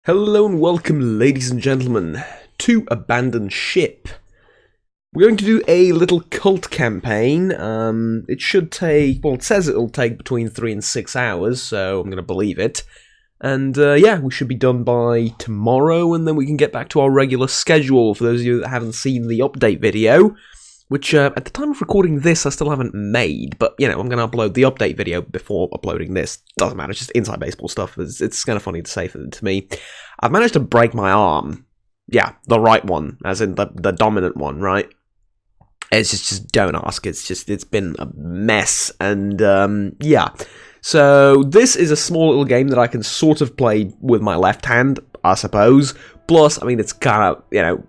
Hello and welcome, ladies and gentlemen, to Abandoned Ship. We're going to do a little cult campaign. It should take, well, it says it'll take between 3 and 6 hours, so I'm going to believe it. And yeah, we should be done by tomorrow, and then we can get back to our regular schedule. For those of you that haven't seen the update video, which at the time of recording this I still haven't made, but you know, I'm going to upload the update video before uploading this. Doesn't matter, it's just inside baseball stuff. It's kind of funny to say to me. I've managed to break my arm. Yeah, the right one, as in the dominant one, right? It's just don't ask. It's been a mess, and yeah. So this is a small little game that I can sort of play with my left hand, I suppose. Plus, I mean, it's kind of, you know,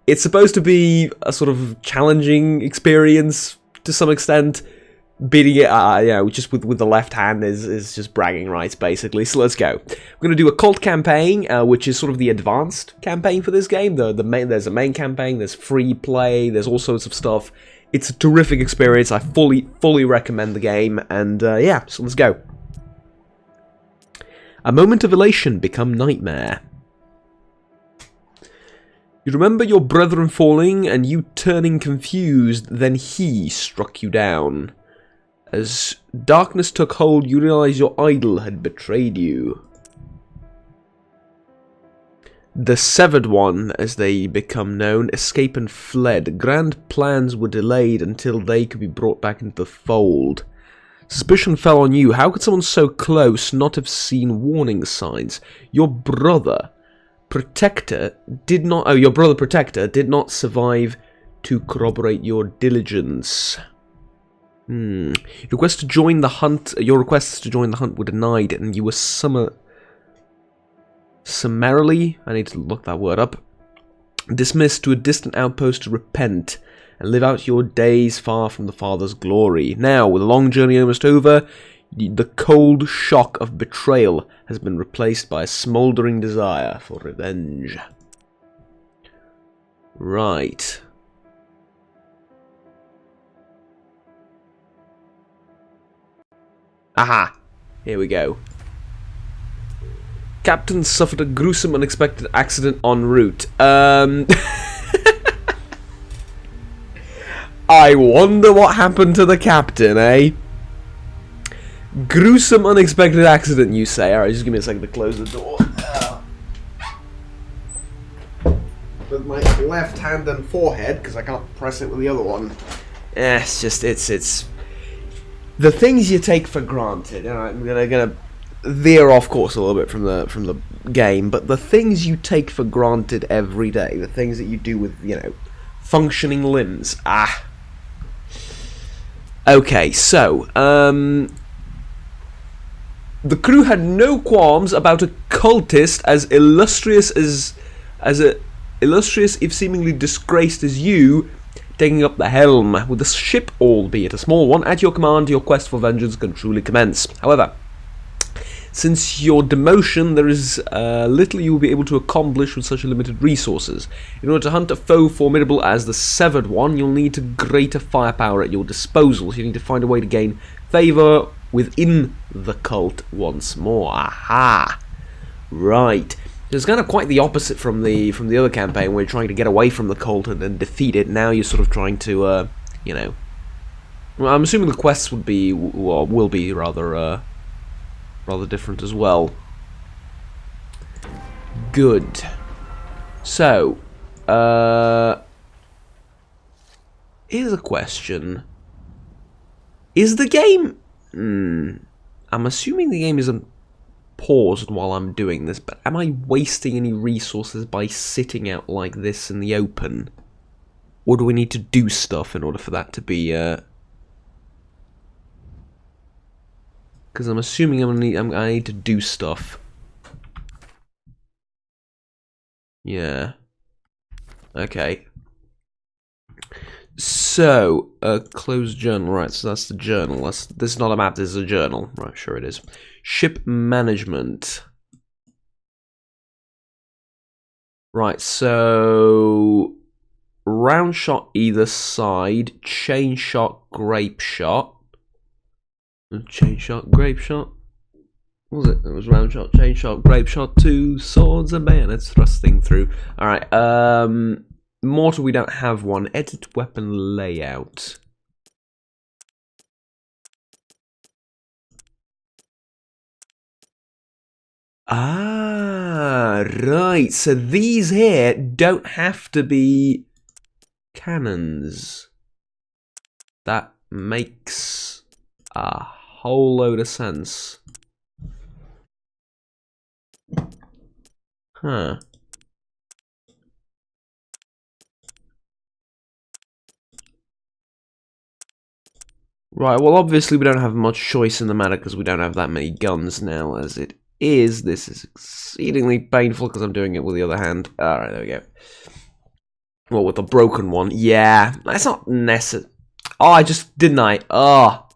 it's supposed to be a sort of challenging experience to some extent. Beating it, you know, just with the left hand is just bragging rights, basically. So let's go. We're going to do a cult campaign, which is sort of the advanced campaign for this game. There's a main campaign, there's free play, there's all sorts of stuff. It's a terrific experience. I fully recommend the game, and yeah, so let's go. A moment of elation become nightmare. You remember your brethren falling, and you turning confused, then he struck you down. As darkness took hold, you realize your idol had betrayed you. The Severed One, as they become known, escaped and fled. Grand plans were delayed until they could be brought back into the fold. Suspicion fell on you. How could someone so close not have seen warning signs? Your brother Protector did not survive to corroborate your diligence. Your requests to join the hunt were denied, and you were summarily, I need to look that word up, dismissed to a distant outpost to repent and live out your days far from the Father's glory. Now, with a long journey almost over, the cold shock of betrayal has been replaced by a smouldering desire for revenge. Right. Aha! Here we go. Captain suffered a gruesome unexpected accident en route. I wonder what happened to the captain, eh? Gruesome unexpected accident, you say? Alright, just give me a second to close the door. With my left hand and forehead, because I can't press it with the other one. Yeah, it's the things you take for granted. You know, I'm gonna veer off course a little bit from the game, but the things you take for granted every day, the things that you do with, you know, functioning limbs. Okay, so the crew had no qualms about a cultist as illustrious if seemingly disgraced as you taking up the helm. With the ship, albeit a small one, at your command, your quest for vengeance can truly commence. However, since your demotion, there is little you will be able to accomplish with such limited resources. In order to hunt a foe formidable as the Severed One, you'll need greater firepower at your disposal. So you need to find a way to gain favour within the cult once more. Aha! Right. It's kind of quite the opposite from the other campaign, where you're trying to get away from the cult and then defeat it. Now you're sort of trying to, you know. Well, I'm assuming the quests will be rather different as well. Good. So, here's a question: is the game? I'm assuming the game isn't paused while I'm doing this, but am I wasting any resources by sitting out like this in the open? Or do we need to do stuff in order for that to be, because I'm assuming I need to do stuff. Yeah. Okay. So, closed journal, right, so that's the journal. This is not a map, this is a journal. Right, sure it is. Ship management. Right, so round shot either side, chain shot, grape shot. Chain shot, grape shot. What was it? It was round shot, chain shot, grape shot, 2 swords and bayonets thrusting through. Alright, mortar we don't have one. Edit weapon layout. Ah, right. So these here don't have to be cannons. That makes a whole load of sense. Huh. Right, well obviously we don't have much choice in the matter because we don't have that many guns now as it is. This is exceedingly painful because I'm doing it with the other hand. Alright, there we go. Well, with the broken one. Yeah, that's not necessary. Oh, I just didn't I? Oh.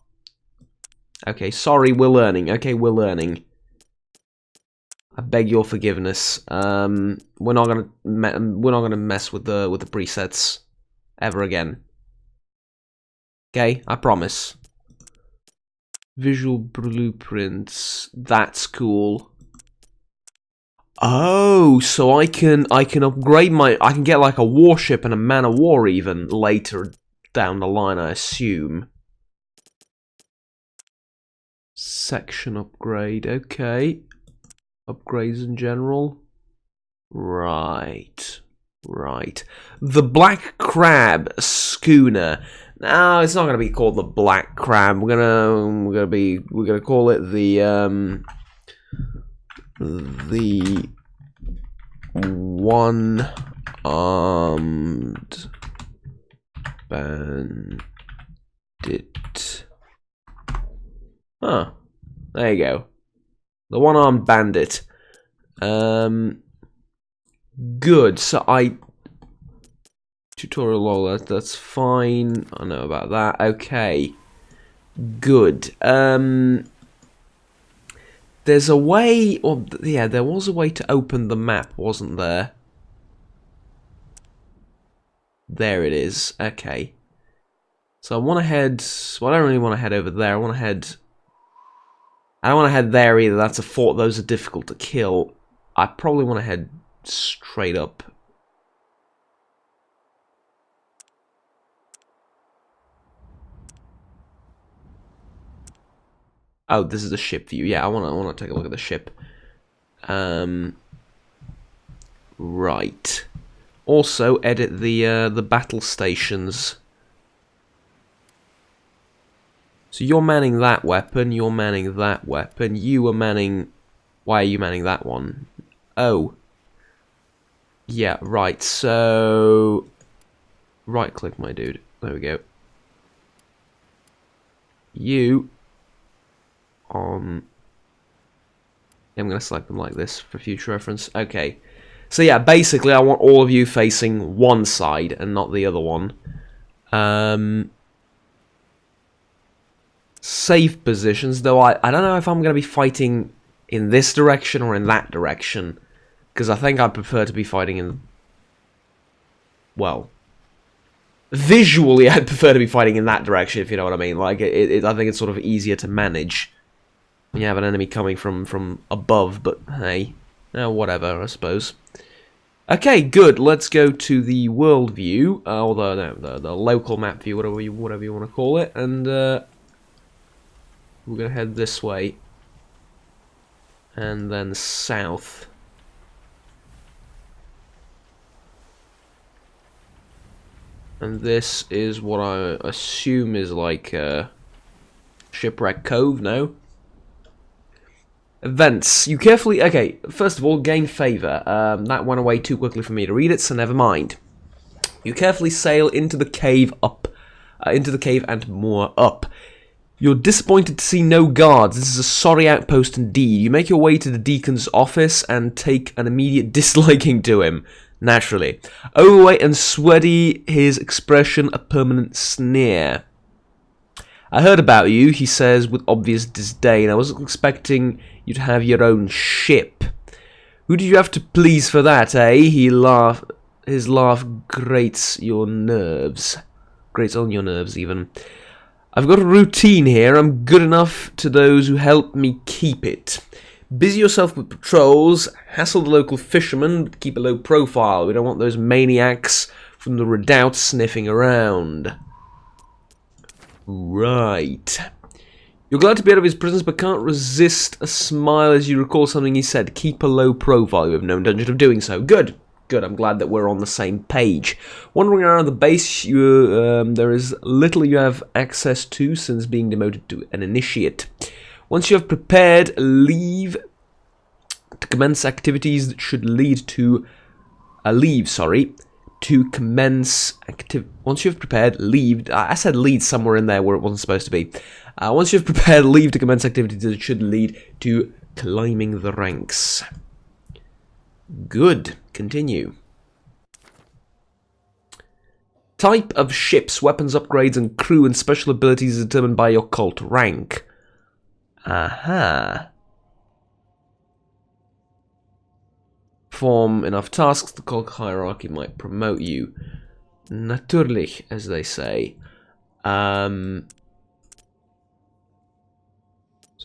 Okay, sorry, we're learning. Okay, we're learning. I beg your forgiveness. We're not gonna mess with the presets ever again. Okay, I promise. Visual blueprints. That's cool. Oh, so I can upgrade I can get like a warship and a man of war even later down the line, I assume. Section upgrade, okay. Upgrades in general. Right. The Black Crab schooner. No, it's not gonna be called the Black Crab. We're gonna call it the one-armed bandit. Huh. There you go. The one-armed bandit. Good. So tutorial lol, that's fine. I know about that. Okay. Good. There's a way, or yeah, there was a way to open the map, wasn't there? There it is. Okay. So I want to head. Well, I don't really want to head over there. I don't want to head there either. That's a fort. Those are difficult to kill. I probably want to head straight up. Oh, this is the ship view. Yeah, I want to take a look at the ship. Right. Also, edit the battle stations. So you're manning that weapon. You're manning that weapon. You are manning. Why are you manning that one? Oh. Yeah. Right. So. Right click, my dude. There we go. You. I'm going to select them like this for future reference. Okay. So yeah, basically I want all of you facing one side and not the other one. Safe positions, though I don't know if I'm going to be fighting in this direction or in that direction. Because I think I'd prefer to be fighting in... Well... Visually, I'd prefer to be fighting in that direction, if you know what I mean. Like, I think it's sort of easier to manage when you have an enemy coming from above, but hey, whatever, I suppose. Okay, good. Let's go to the world view, or the local map view, whatever you want to call it, and we're gonna head this way, and then south. And this is what I assume is like Shipwreck Cove, no? Events. You carefully... Okay, first of all, gain favour. That went away too quickly for me to read it, so never mind. You carefully sail into the cave and moor up. You're disappointed to see no guards. This is a sorry outpost indeed. You make your way to the deacon's office and take an immediate disliking to him. Naturally. Overweight and sweaty, his expression a permanent sneer. I heard about you, he says with obvious disdain. I wasn't expecting you to have your own ship. Who did you have to please for that, eh? His laugh grates your nerves. Grates on your nerves, even. I've got a routine here. I'm good enough to those who help me keep it. Busy yourself with patrols, hassle the local fishermen, but keep a low profile. We don't want those maniacs from the redoubt sniffing around. Right. You're glad to be out of his presence, but can't resist a smile as you recall something he said. Keep a low profile. You have no intention of doing so. Good. Good. I'm glad that we're on the same page. Wandering around the base, there is little you have access to since being demoted to an initiate. Once you have prepared, leave to commence activities that should lead to once you have prepared, leave. I said lead somewhere in there where it wasn't supposed to be. Once you have prepared, leave to commence activities that should lead to climbing the ranks. Good. Continue. Type of ships, weapons upgrades, and crew and special abilities is determined by your cult rank. Aha. Perform enough tasks, the cult hierarchy might promote you. Natürlich, as they say. So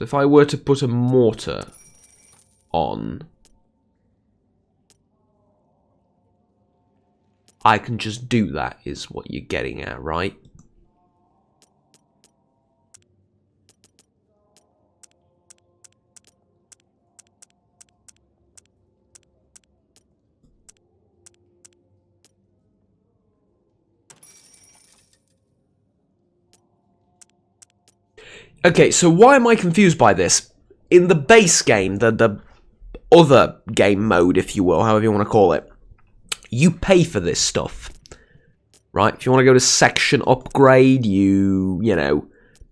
if I were to put a mortar on, I can just do that, is what you're getting at, right? Okay, so why am I confused by this? In the base game, the other game mode, if you will, however you want to call it, you pay for this stuff, right? If you want to go to section upgrade, you know,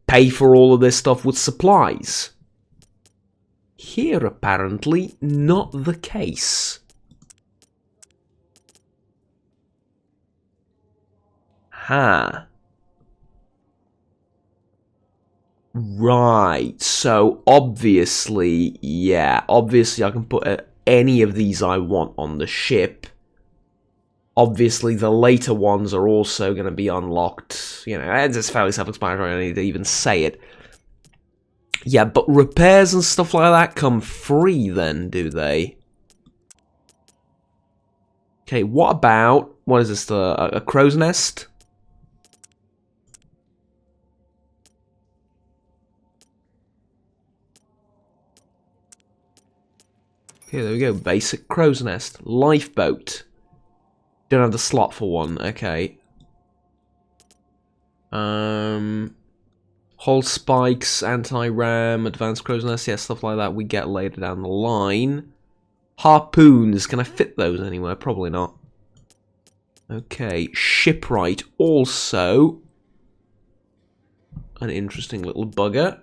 pay for all of this stuff with supplies. Here, apparently, not the case. Ha. Right, so obviously, yeah, obviously I can put any of these I want on the ship. Obviously, the later ones are also going to be unlocked. You know, it's fairly self-explanatory, I don't need to even say it. Yeah, but repairs and stuff like that come free then, do they? Okay, what about, what is this, a crow's nest? Okay, there we go. Basic crow's nest. Lifeboat. Don't have the slot for one. Okay. Hull spikes, anti-ram, advanced crow's nest. Yeah, stuff like that we get later down the line. Harpoons. Can I fit those anywhere? Probably not. Okay. Shipwright. Also an interesting little bugger.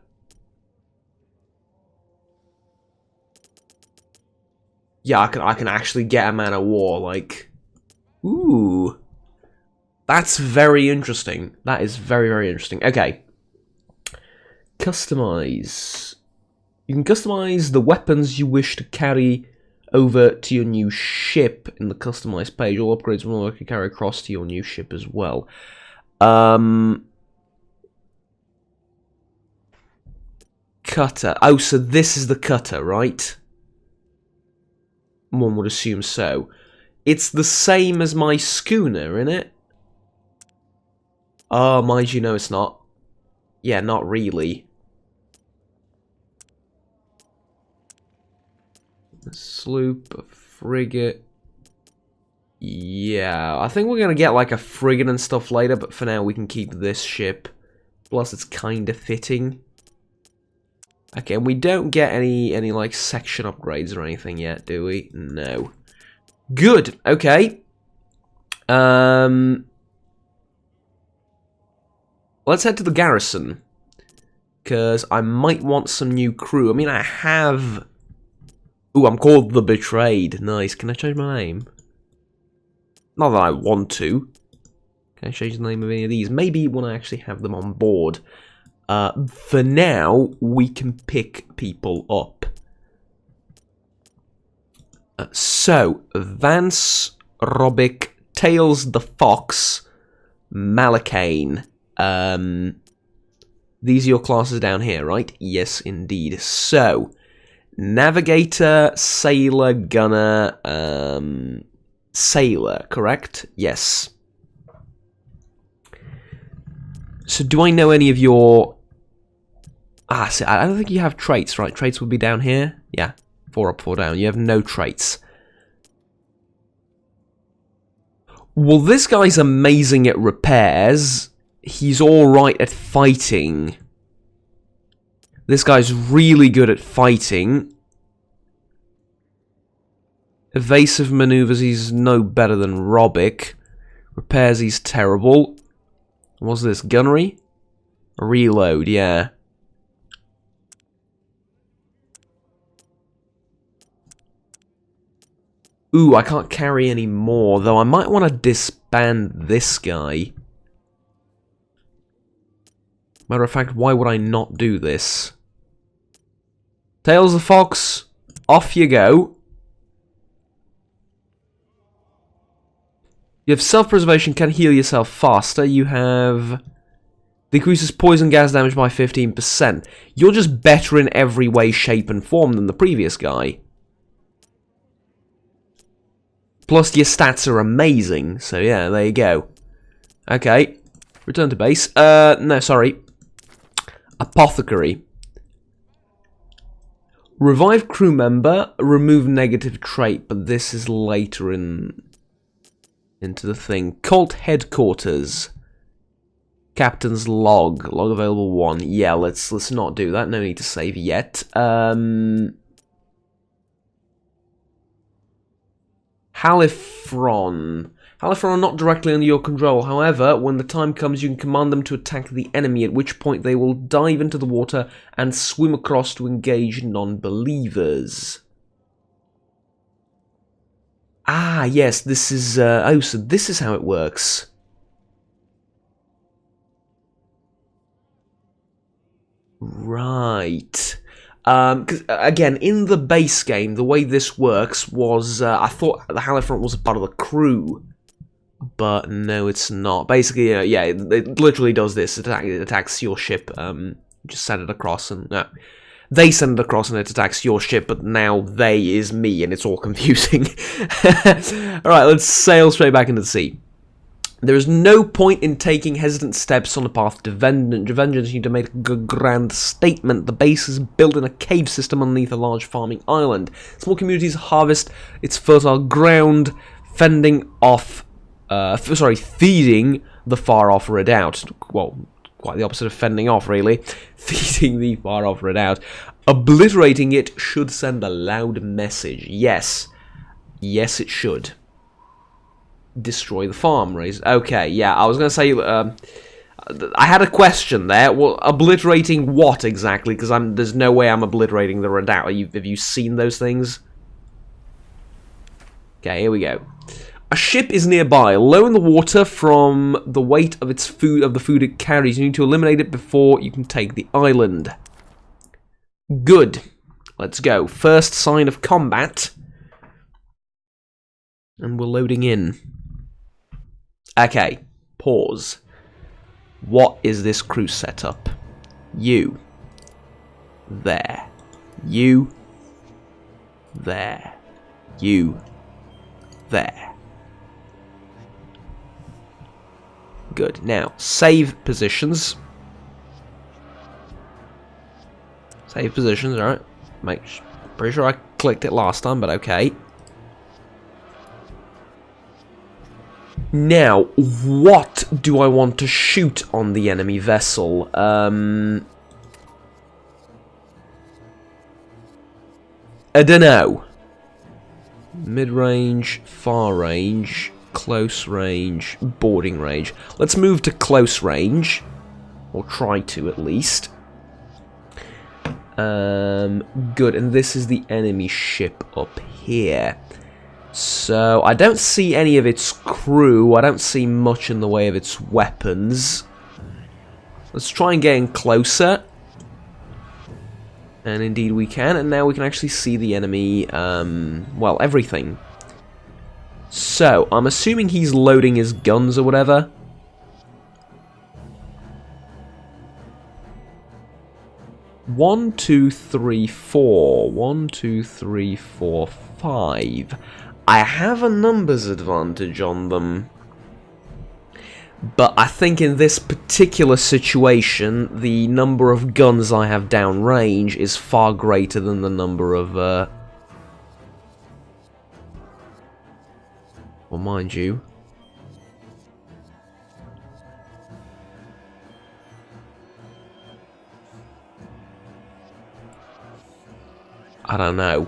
Yeah, I can actually get a man of war, like... Ooh. That's very interesting. That is very, very interesting. Okay. Customize. You can customize the weapons you wish to carry over to your new ship in the customize page. All upgrades will work to carry across to your new ship as well. Cutter. Oh, so this is the cutter, right? One would assume so. It's the same as my schooner, innit? Oh, mind you, no, it's not. Yeah, not really. A sloop, a frigate. Yeah, I think we're gonna get like a frigate and stuff later, but for now we can keep this ship. Plus, it's kind of fitting. Okay, and we don't get any like section upgrades or anything yet, do we? No. Good. Okay. Let's head to the garrison, because I might want some new crew. I mean, I have. Ooh, I'm called the Betrayed. Nice. Can I change my name? Not that I want to. Can I change the name of any of these? Maybe when I actually have them on board. For now, we can pick people up. So, Vance, Robic, Tails the Fox, Malakane. These are your classes down here, right? Yes, indeed. So, Navigator, sailor, gunner, sailor, correct? Yes. So do I know any of your... Ah, see, I don't think you have traits, right? Traits would be down here. Yeah, 4 up, 4 down. You have no traits. Well, this guy's amazing at repairs. He's alright at fighting. This guy's really good at fighting. Evasive maneuvers, he's no better than Robic. Repairs, he's terrible. What's this? Gunnery? Reload, yeah. Ooh, I can't carry any more, though I might want to disband this guy. Matter of fact, why would I not do this? Tails the Fox, off you go. You have self-preservation, can heal yourself faster. You have... decreases poison gas damage by 15%. You're just better in every way, shape, and form than the previous guy. Plus, your stats are amazing. So, yeah, there you go. Okay. Return to base. No, sorry. Apothecary. Revive crew member. Remove negative trait. But this is later into the thing. Cult headquarters. Captain's log. Log available 1. Yeah, let's not do that. No need to save yet. Halifron. Halifron are not directly under your control. However, when the time comes, you can command them to attack the enemy, at which point they will dive into the water and swim across to engage non-believers. Ah, yes, this is... oh, so this is how it works. Right. Because, again, in the base game, the way this works was... I thought the Halifront was a part of the crew. But no, it's not. Basically, yeah, it literally does this. It attacks your ship. Just send it across and... no. They send it across and it attacks your ship, but now they is me, and it's all confusing. Alright, let's sail straight back into the sea. There is no point in taking hesitant steps on the path to vengeance. You need to make a grand statement. The base is built in a cave system underneath a large farming island. Small communities harvest its fertile ground, feeding the far-off redoubt. Well, quite the opposite of fending off, really. Feeding the far-off redoubt. Obliterating it should send a loud message. Yes. Yes, it should. Destroy the farm, raise. Okay, yeah, I was going to say, I had a question there. Well, obliterating what exactly? Because there's no way I'm obliterating the redoubt. Have you seen those things? Okay, here we go. A ship is nearby, low in the water from the weight of its food, of the food it carries. You need to eliminate it before you can take the island. Good. Let's go. First sign of combat. And we're loading in. Okay, pause. What is this crew setup? You. There. You. There. You. There. Good. Now, save positions. Save positions, alright. Pretty sure I clicked it last time, but okay. Now, what do I want to shoot on the enemy vessel? I don't know. Mid-range, far range, close range, boarding range. Let's move to close range. Or try to, at least. Good, and this is the enemy ship up here. So, I don't see any of its crew. I don't see much in the way of its weapons. Let's try and get in closer. And indeed we can. And now we can actually see the enemy, well, everything. So, I'm assuming he's loading his guns or whatever. 1, 2, 3, 4. 1, 2, 3, 4, 5. I have a numbers advantage on them. But I think in this particular situation, the number of guns I have downrange is far greater than the number of, well, mind you. I don't know.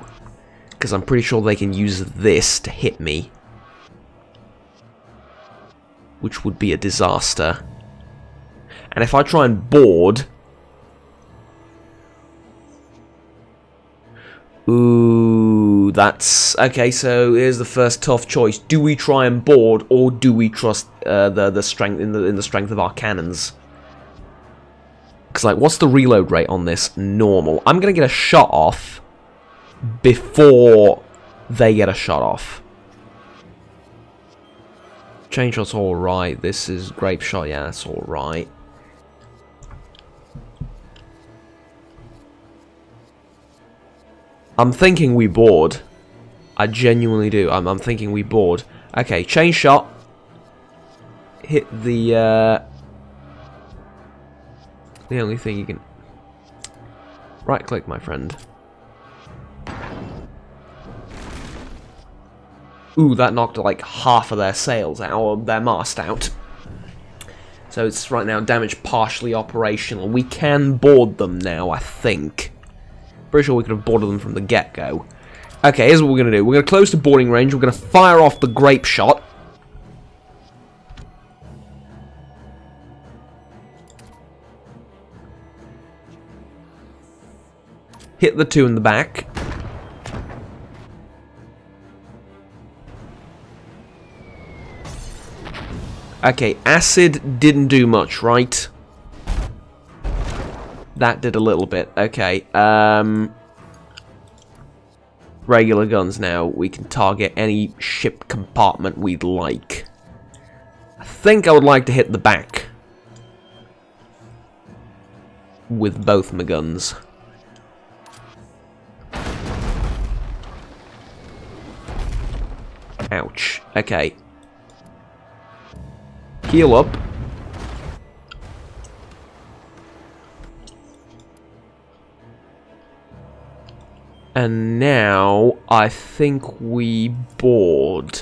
Because I'm pretty sure they can use this to hit me. Which would be a disaster. And if I try and board... Ooh, that's... Okay, so here's the first tough choice. Do we try and board, or do we trust the strength in the strength of our cannons? Because, like, what's the reload rate on this? Normal. I'm going to get a shot off before they get a shot off. Chain shot's alright. This is grape shot. Yeah, that's alright. I'm thinking we board. I genuinely do. I'm thinking we board. Okay, chain shot. Hit the only thing you can... Right click, my friend. Ooh, that knocked like half of their sails out, or their mast out. So it's right now damage partially operational. We can board them now, I think. Pretty sure we could have boarded them from the get-go. Okay, here's what we're going to do. We're going to close to boarding range. We're going to fire off the grape shot. Hit the two in the back. Okay, acid didn't do much, right? That did a little bit. Okay, regular guns now. We can target any ship compartment we'd like. I think I would like to hit the back with both my guns. Ouch. Okay. Heal up. And now I think we board.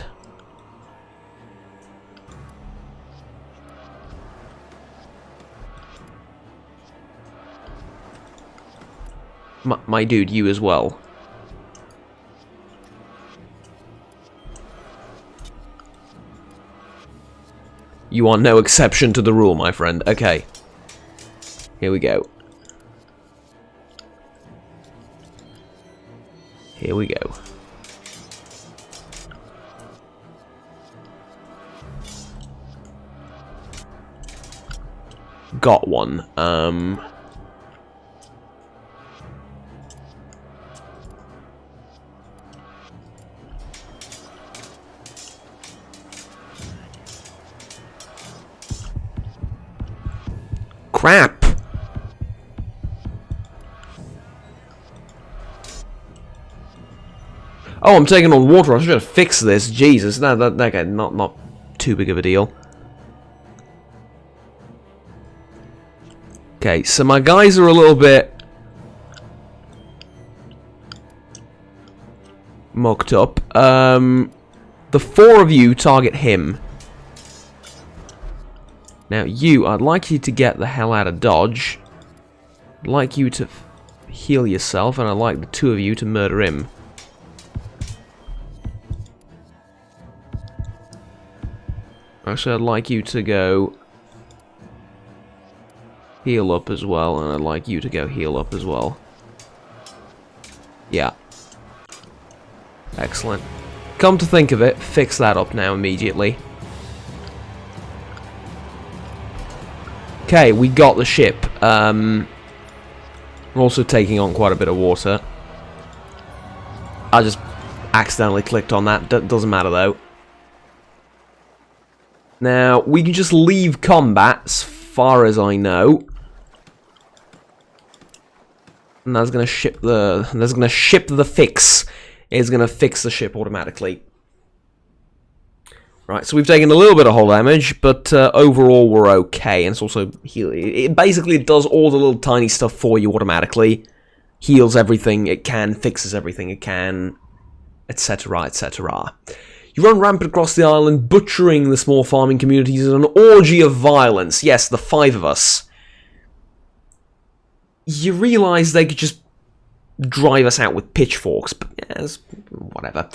My dude, you as well. You are no exception to the rule, my friend. Okay. Here we go. Here we go. Got one. Crap! Oh, I'm taking on water. I should have fixed this. Jesus, no, okay, not too big of a deal. Okay, so my guys are a little bit mucked up. The four of you target him. Now you, I'd like you to get the hell out of dodge. I'd like you to heal yourself, and I'd like the two of you to murder him. Actually, I'd like you to go heal up as well, and I'd like you to go heal up as well. Yeah. Excellent. Come to think of it, fix that up now immediately. Okay, we got the ship. We're also taking on quite a bit of water. I just accidentally clicked on that. Doesn't matter though. Now, we can just leave combat, as far as I know. And that's gonna ship the fix. It's gonna fix the ship automatically. Right, so we've taken a little bit of hull damage, but overall we're okay. And it's also it basically does all the little tiny stuff for you automatically. Heals everything it can, fixes everything it can, etc., etc. You run rampant across the island, butchering the small farming communities in an orgy of violence. Yes, the 5 of us. You realise they could just drive us out with pitchforks, but yes, whatever.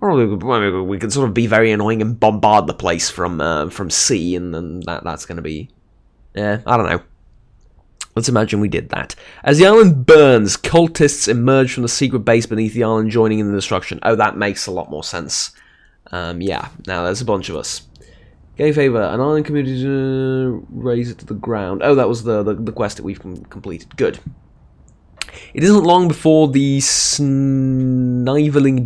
We can sort of be very annoying and bombard the place from sea, and then that's going to be... I don't know. Let's imagine we did that. As the island burns, cultists emerge from the secret base beneath the island, joining in the destruction. Oh, that makes a lot more sense. Yeah, now there's a bunch of us. Gay favor, an island community raise it to the ground. Oh, that was the quest that we've completed. Good. It isn't long before the sniveling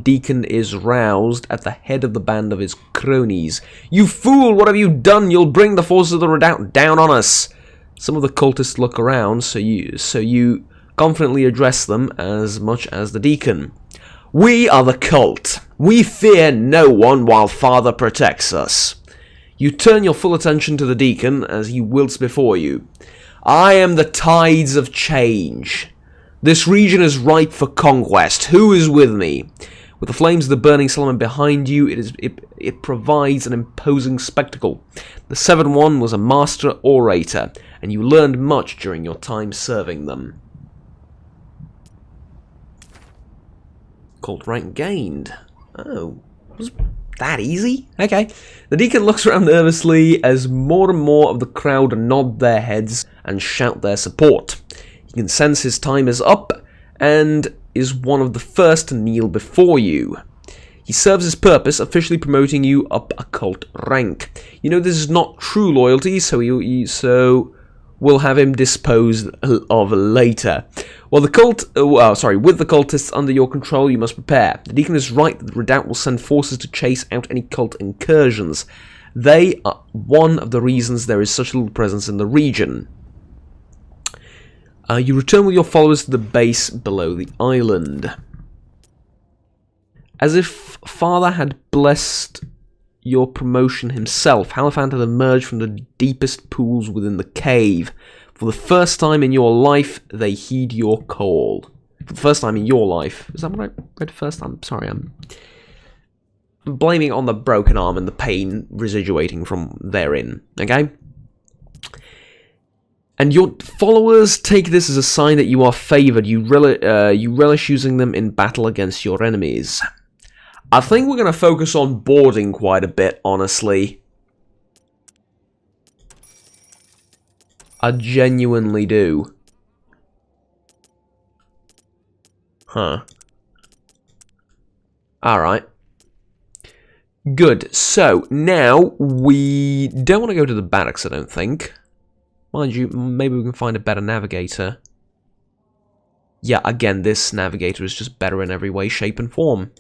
deacon is roused at the head of the band of his cronies. You fool! What have you done? You'll bring the forces of the Redoubt down on us! Some of the cultists look around, so you confidently address them as much as the deacon. We are the cult. We fear no one while Father protects us. You turn your full attention to the deacon as he wilts before you. I am the tides of change. This region is ripe for conquest. Who is with me? With the flames of the burning settlement behind you, it provides an imposing spectacle. The 7-1 was a master orator, and you learned much during your time serving them. Cult rank gained. Oh, was that easy? Okay. The deacon looks around nervously as more and more of the crowd nod their heads and shout their support. You can sense his time is up, and is one of the first to kneel before you. He serves his purpose, officially promoting you up a cult rank. You know this is not true loyalty, so we'll have him disposed of later. Well, with the cultists under your control, you must prepare. The deacon is right that the Redoubt will send forces to chase out any cult incursions. They are one of the reasons there is such little presence in the region. You return with your followers to the base below the island. As if Father had blessed your promotion himself, Halifant had emerged from the deepest pools within the cave. For the first time in your life, they heed your call. For the first time in your life. Is that what I read first? I'm sorry, I'm blaming it on the broken arm and the pain residuating from therein, okay? And your followers take this as a sign that you are favoured. You relish using them in battle against your enemies. I think we're going to focus on boarding quite a bit, honestly. I genuinely do. Huh. Alright. Good. So, now, we don't want to go to the barracks, I don't think. Mind you, maybe we can find a better navigator. Yeah, again, this navigator is just better in every way, shape, and form.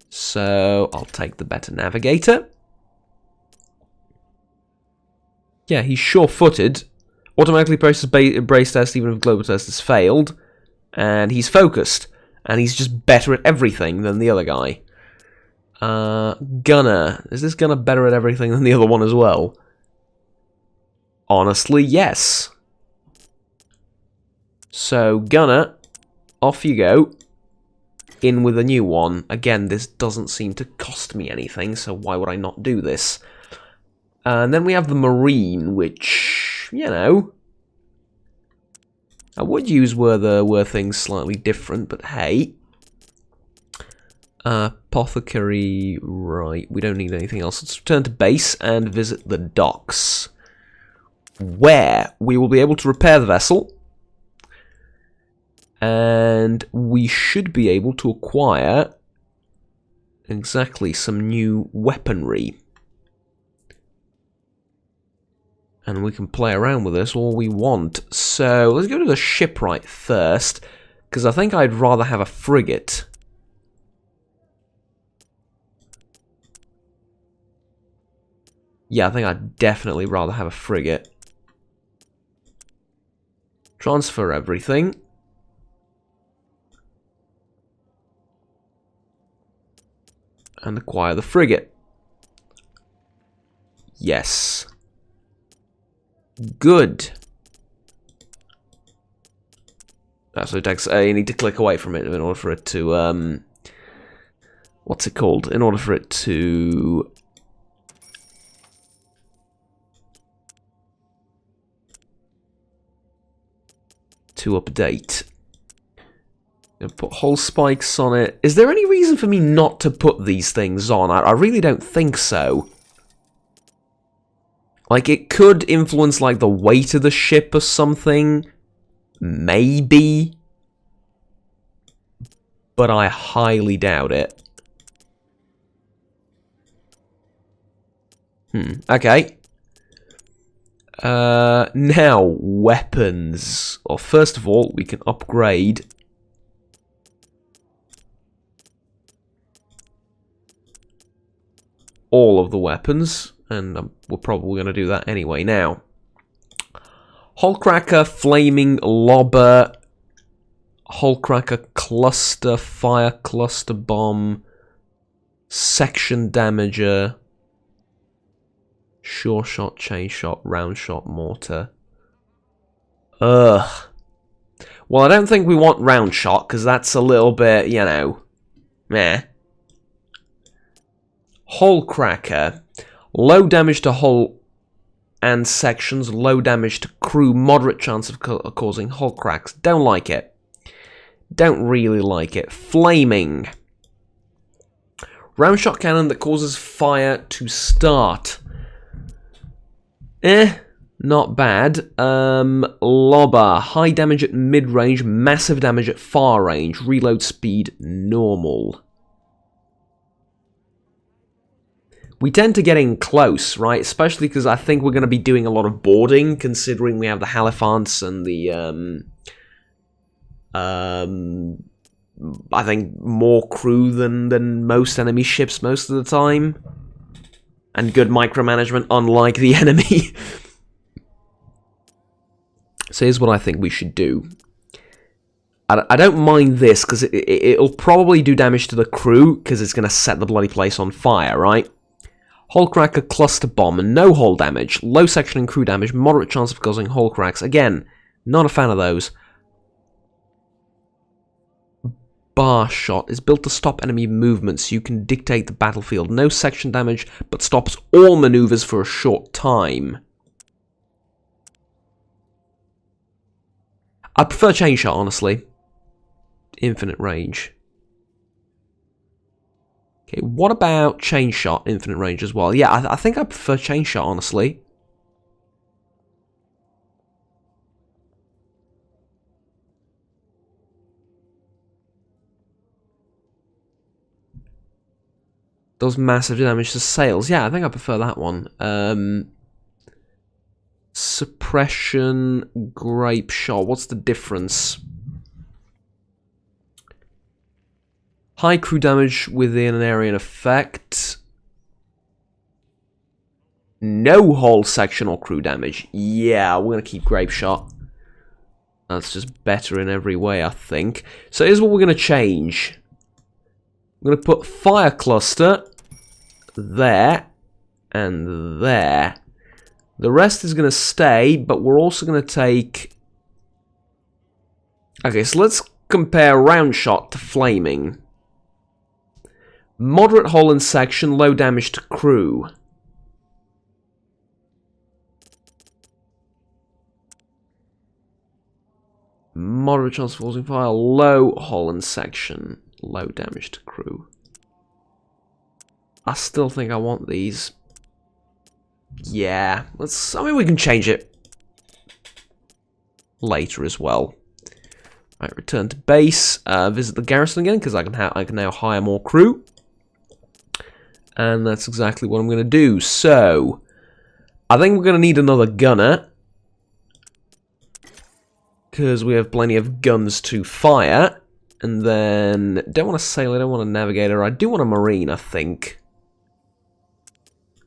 So, I'll take the better navigator. Yeah, he's sure-footed. Automatically processes brace test even if global test has failed. And he's focused. And he's just better at everything than the other guy. Gunner. Is this gunner better at everything than the other one as well? Honestly, yes. So, gunner, off you go. In with a new one. Again, this doesn't seem to cost me anything, so why would I not do this? And then we have the Marine, which, you know, I would use were things slightly different, but hey. Apothecary, right, we don't need anything else. Let's return to base and visit the docks, where we will be able to repair the vessel. And we should be able to acquire exactly some new weaponry. And we can play around with this all we want. So let's go to the shipwright first, because I think I'd rather have a frigate. Yeah, I think I'd definitely rather have a frigate. Transfer everything. And acquire the frigate. Yes. Good. So it takes, you need to click away from it in order for it to, what's it called? In order for it to... update. Put hull spikes on it. Is there any reason for me not to put these things on? I really don't think so. Like, it could influence, like, the weight of the ship or something. Maybe. But I highly doubt it. Okay. Now, weapons. Well, first of all, we can upgrade all of the weapons, and we're probably going to do that anyway. Now, Hullcracker, Flaming Lobber, Hullcracker, Cluster, Fire Cluster Bomb, Section Damager, Sure Shot, Chain Shot, Round Shot, Mortar. Ugh. Well, I don't think we want Round Shot, because that's a little bit, you know, meh. Hullcracker. Low damage to hull and sections, low damage to crew, moderate chance of causing hull cracks. Don't like it. Don't really like it. Flaming. Round shot cannon that causes fire to start. Not bad. Lobber. High damage at mid-range, massive damage at far range, reload speed normal. We tend to get in close, right? Especially because I think we're going to be doing a lot of boarding, considering we have the Haliphants and the, I think more crew than most enemy ships most of the time. And good micromanagement, unlike the enemy. So here's what I think we should do. I don't mind this, because it'll probably do damage to the crew, because it's going to set the bloody place on fire, right? Hullcracker, Cluster Bomb, and no hull damage. Low section and crew damage, moderate chance of causing hull cracks. Again, not a fan of those. Bar Shot is built to stop enemy movements. You can dictate the battlefield. No section damage, but stops all maneuvers for a short time. I prefer Chain Shot, honestly. Infinite range. Okay, what about Chain Shot, infinite range as well? Yeah, I think I prefer Chain Shot, honestly. Does massive damage to sails. Yeah, I think I prefer that one. Suppression, Grape Shot. What's the difference? High crew damage within an area in effect. No hull section or crew damage. Yeah, we're going to keep Grape Shot. That's just better in every way, I think. So here's what we're going to change. I'm going to put Fire Cluster there and there. The rest is going to stay, but we're also going to take... Okay, so let's compare Round Shot to Flaming. Moderate hull and section, low damage to crew. Moderate chance of causing fire, low hull and section, low damage to crew. I still think I want these. Yeah, I mean, we can change it later as well. Right, return to base, visit the garrison again, because I can now hire more crew. And that's exactly what I'm going to do. So, I think we're going to need another gunner. Because we have plenty of guns to fire. And then, don't want a sailor, don't want a navigator. I do want a marine, I think.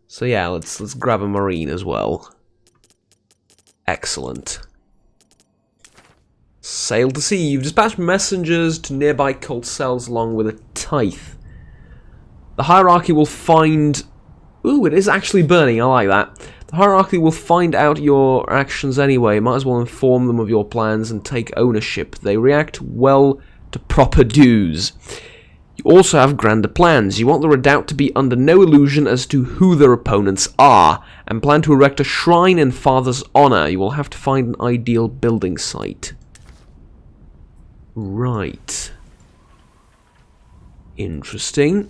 So yeah, let's grab a marine as well. Excellent. Sail to sea. You've dispatched messengers to nearby cult cells along with a tithe. The hierarchy will find... Ooh, it is actually burning, I like that. The hierarchy will find out your actions anyway. Might as well inform them of your plans and take ownership. They react well to proper dues. You also have grander plans. You want the redoubt to be under no illusion as to who their opponents are, and plan to erect a shrine in Father's honor. You will have to find an ideal building site. Right. Interesting.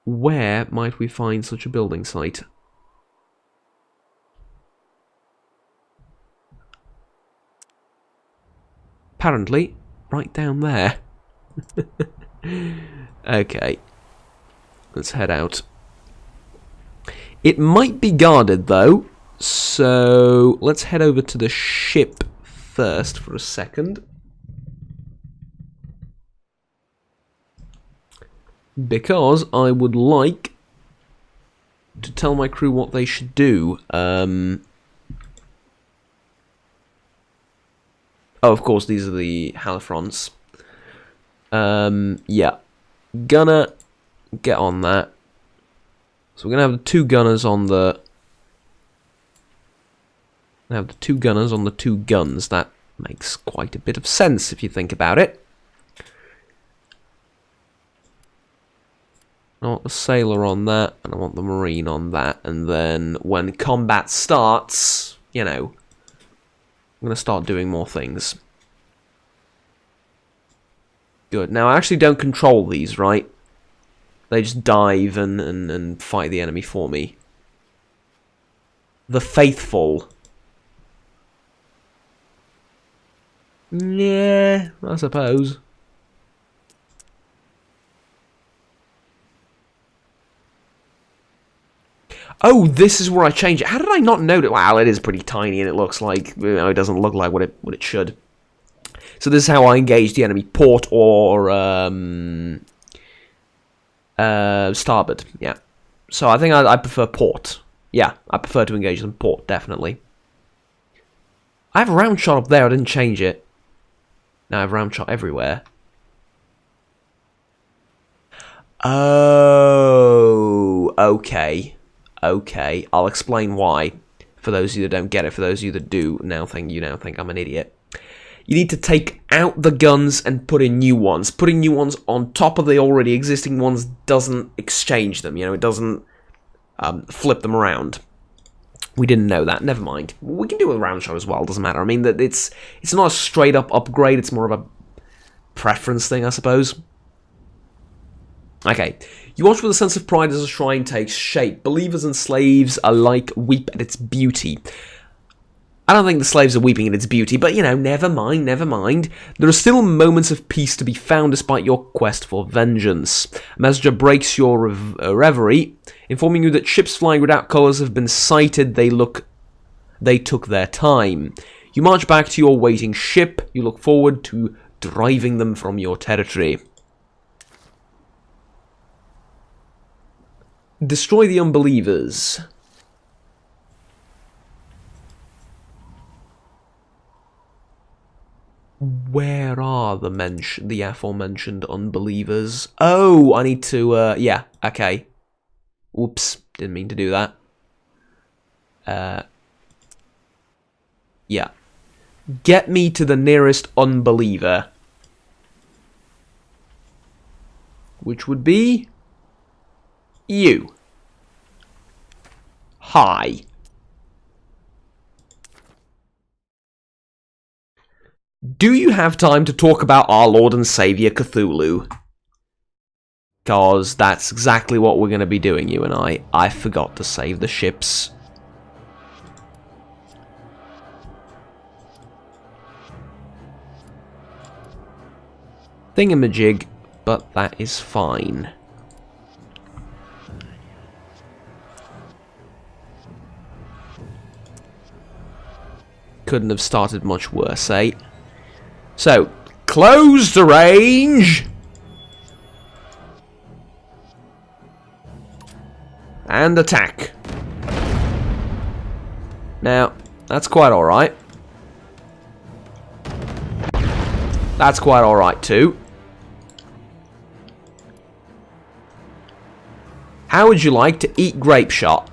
Where might we find such a building site? Apparently, right down there. Okay. Let's head out. It might be guarded, though, so let's head over to the ship first for a second. Because I would like to tell my crew what they should do. Oh, of course, these are the Halifrons. Yeah. Gonna get on that. So we're gonna have the two gunners on the... have the two gunners on the two guns. That makes quite a bit of sense if you think about it. I want the sailor on that, and I want the marine on that, and then when combat starts, you know, I'm going to start doing more things. Good. Now, I actually don't control these, right? They just dive and fight the enemy for me. The faithful. Yeah, I suppose. Oh, this is where I change it. How did I not notice? Wow, it is pretty tiny, and it looks like, you know, it doesn't look like what it should. So this is how I engage the enemy: port or starboard. Yeah. So I think I prefer port. Yeah, I prefer to engage them port, definitely. I have a round shot up there. I didn't change it. Now I have round shot everywhere. Oh, okay. Okay, I'll explain why. For those of you that don't get it, for those of you that do now think I'm an idiot. You need to take out the guns and put in new ones. Putting new ones on top of the already existing ones doesn't exchange them. You know, it doesn't flip them around. We didn't know that. Never mind. We can do a round shot as well. Doesn't matter. I mean, that it's not a straight up upgrade. It's more of a preference thing, I suppose. Okay. You watch with a sense of pride as the shrine takes shape. Believers and slaves alike weep at its beauty. I don't think the slaves are weeping at its beauty, but, you know, never mind, never mind. There are still moments of peace to be found despite your quest for vengeance. A messenger breaks your reverie, informing you that ships flying without colours have been sighted. They took their time. You march back to your waiting ship. You look forward to driving them from your territory. Destroy the unbelievers. Where are the aforementioned unbelievers? Oh, I need to, yeah, okay. Whoops, didn't mean to do that. Yeah. Get me to the nearest unbeliever. Which would be... you. Hi. Do you have time to talk about our Lord and Saviour Cthulhu? Because that's exactly what we're going to be doing, you and I. I forgot to save the ships. Thingamajig, but that is fine. Couldn't have started much worse, eh? So, close the range! And attack. Now, that's quite alright. That's quite alright too. How would you like to eat grape shot?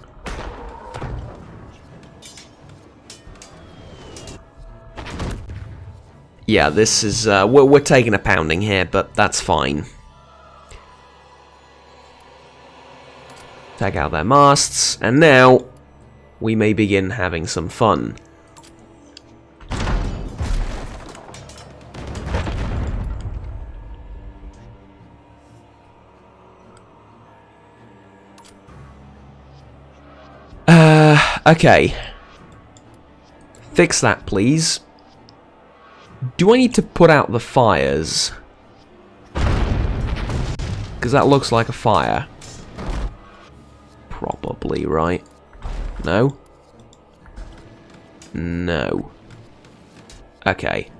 Yeah, this is, we're taking a pounding here, but that's fine. Take out their masts, and now we may begin having some fun. Okay. Fix that, please. Do I need to put out the fires? Because that looks like a fire. Probably, right? No? No. Okay.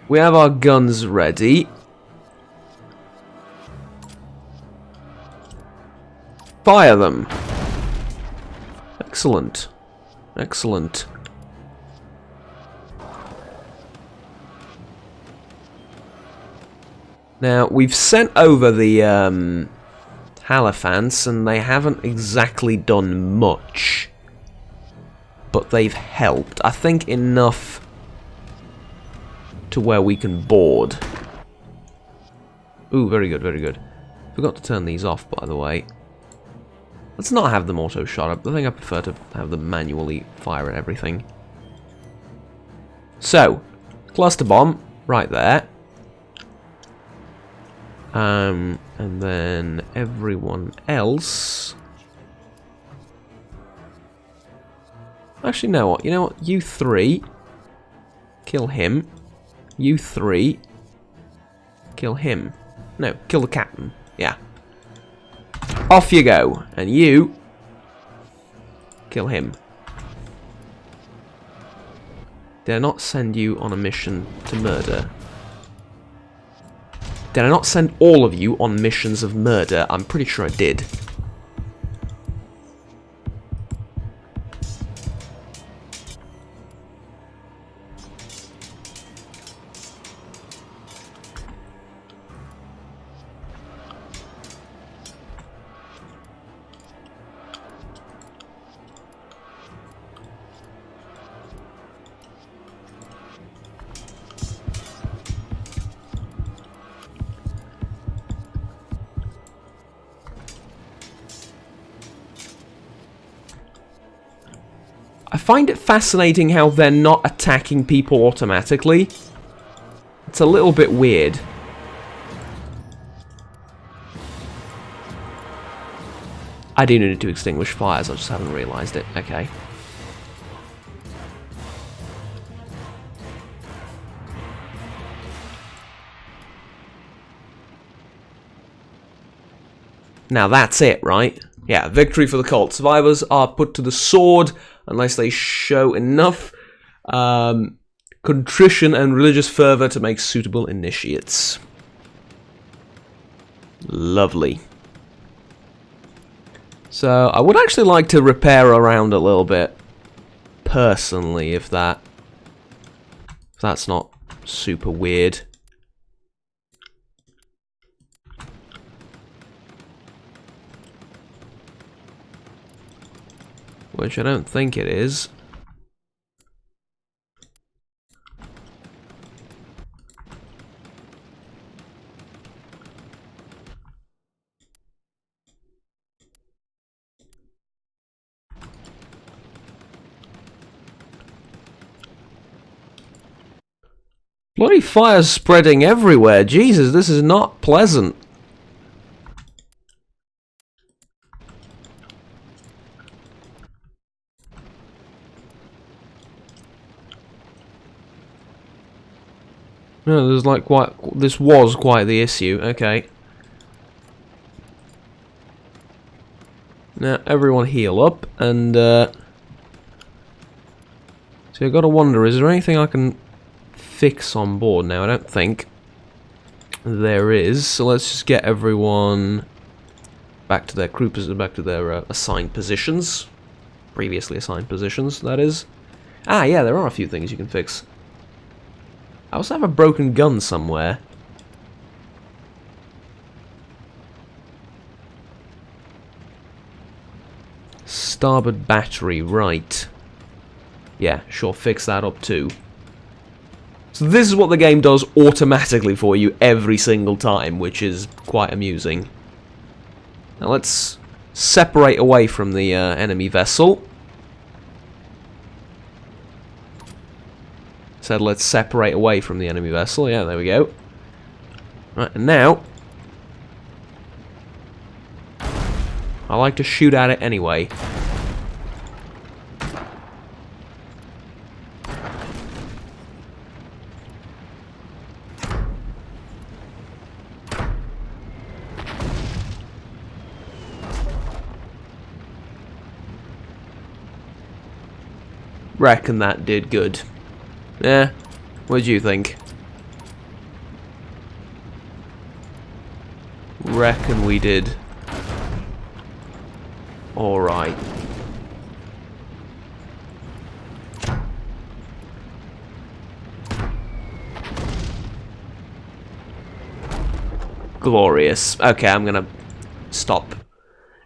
We have our guns ready. Fire them. Excellent. Excellent. Now, we've sent over the Haliphants, and they haven't exactly done much. But they've helped. I think enough to where we can board. Ooh, very good, very good. Forgot to turn these off, by the way. Let's not have them auto-shot up. I think I prefer to have them manually fire at everything. So, cluster bomb, right there. And then everyone else... Actually, no, what? You know what? You three. Kill him. You three. Kill him. No, kill the captain. Yeah. Off you go. And you... kill him. Did I not send you on a mission to murder? Did I not send all of you on missions of murder? I'm pretty sure I did. I find it fascinating how they're not attacking people automatically. It's a little bit weird. I do need to extinguish fires, I just haven't realised it. Okay. Now that's it, right? Yeah, victory for the cult. Survivors are put to the sword unless they show enough contrition and religious fervour to make suitable initiates. Lovely. So, I would actually like to repair around a little bit, personally, if that's not super weird. Which I don't think it is. Bloody fire's spreading everywhere. Jesus, this is not pleasant. No, there's like this was quite the issue. Okay. Now everyone heal up, and so I've got to wonder: is there anything I can fix on board now? I don't think there is. So let's just get everyone back to their back to their assigned positions, previously assigned positions. That is. Ah, yeah, there are a few things you can fix. I also have a broken gun somewhere. Starboard battery, right. Yeah, sure, fix that up too. So this is what the game does automatically for you every single time, which is quite amusing. Now let's separate away from the enemy vessel. Said let's separate away from the enemy vessel. Yeah, there we go. Right, and now I like to shoot at it anyway. Reckon that did good. Yeah, what do you think? Reckon we did alright. Glorious. Okay, I'm gonna stop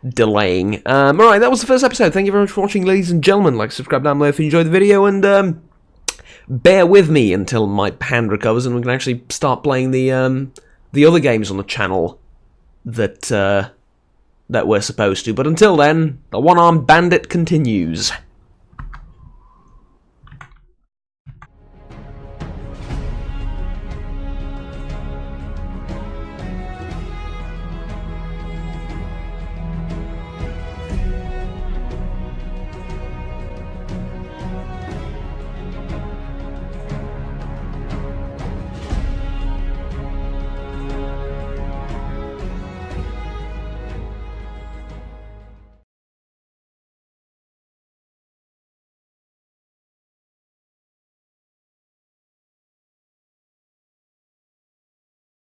delaying. Alright, that was the first episode. Thank you very much for watching, ladies and gentlemen. Like, subscribe down below if you enjoyed the video, and bear with me until my hand recovers and we can actually start playing the other games on the channel that we're supposed to. But until then, the one-armed bandit continues.